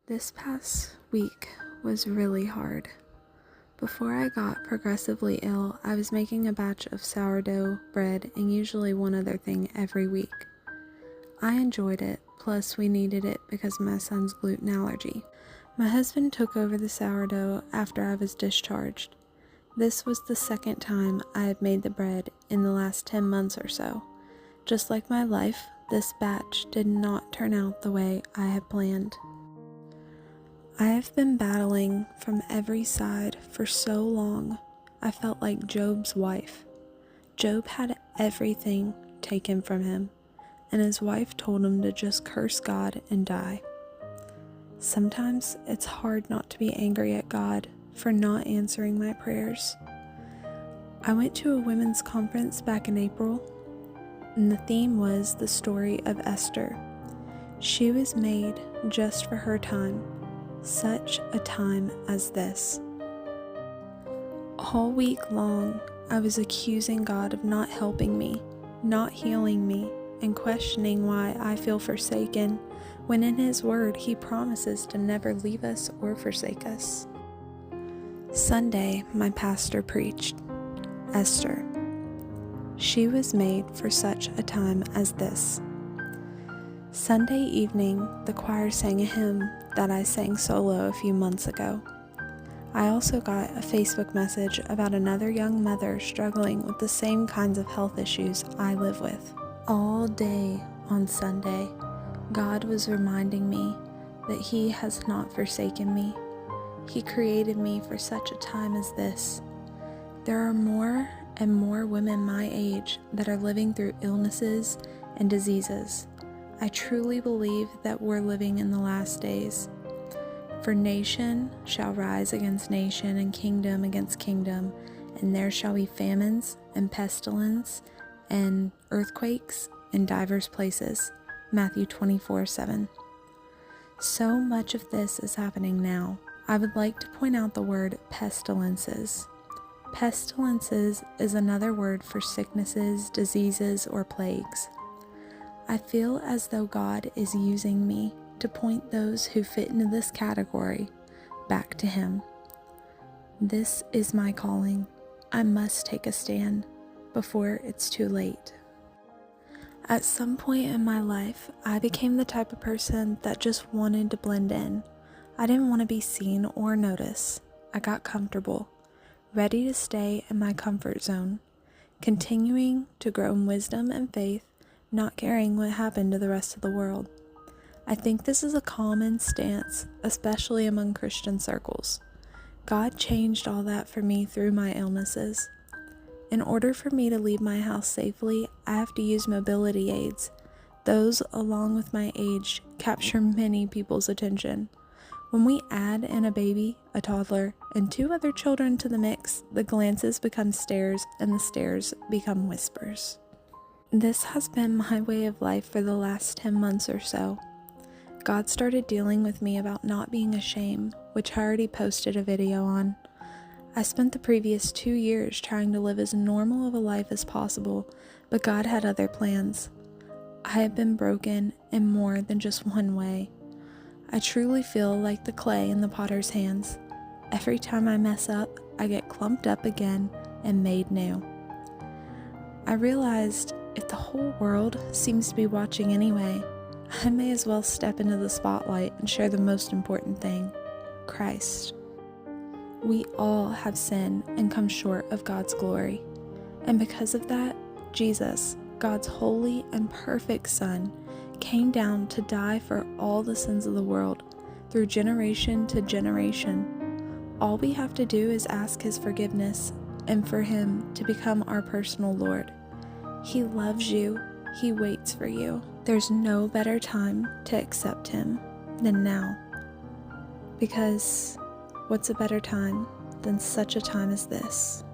This past week was really hard. Before I got progressively ill, I was making a batch of sourdough bread and usually one other thing every week. I enjoyed it, plus we needed it because of my son's gluten allergy. My husband took over the sourdough after I was discharged. This was the second time I had made the bread in the last 10 months or so. Just like my life, this batch did not turn out the way I had planned. I have been battling from every side for so long, I felt like Job's wife. Job had everything taken from him, and his wife told him to just curse God and die. Sometimes it's hard not to be angry at God for not answering my prayers. I went to a women's conference back in April, and the theme was the story of Esther. She was made just for her time. Such a time as this. All week long, I was accusing God of not helping me, not healing me, and questioning why I feel forsaken, when in His Word He promises to never leave us or forsake us. Sunday, my pastor preached, Esther. She was made for such a time as this. Sunday evening, the choir sang a hymn that I sang solo a few months ago. I also got a Facebook message about another young mother struggling with the same kinds of health issues I live with. All day on Sunday, God was reminding me that He has not forsaken me. He created me for such a time as this. There are more and more women my age that are living through illnesses and diseases. I truly believe that we're living in the last days. For nation shall rise against nation, and kingdom against kingdom, and there shall be famines and pestilence and earthquakes in divers places. Matthew 24:7. So much of this is happening now. I would like to point out the word pestilences. Pestilences is another word for sicknesses, diseases, or plagues. I feel as though God is using me to point those who fit into this category back to Him. This is my calling. I must take a stand before it's too late. At some point in my life, I became the type of person that just wanted to blend in. I didn't want to be seen or noticed. I got comfortable, ready to stay in my comfort zone, continuing to grow in wisdom and faith, not caring what happened to the rest of the world. I think this is a common stance, especially among Christian circles. God changed all that for me through my illnesses. In order for me to leave my house safely, I have to use mobility aids. Those, along with my age, capture many people's attention. When we add in a baby, a toddler, and 2 other children to the mix, the glances become stares and the stares become whispers. This has been my way of life for the last 10 months or so. God started dealing with me about not being ashamed, which I already posted a video on. I spent the previous 2 years trying to live as normal of a life as possible, but God had other plans. I have been broken in more than just one way. I truly feel like the clay in the potter's hands. Every time I mess up, I get clumped up again and made new. I realized if the whole world seems to be watching anyway, I may as well step into the spotlight and share the most important thing, Christ. We all have sinned and come short of God's glory. And because of that, Jesus, God's holy and perfect Son, came down to die for all the sins of the world, through generation to generation. All we have to do is ask His forgiveness and for Him to become our personal Lord. He loves you. He waits for you. There's no better time to accept Him than now. Because what's a better time than such a time as this?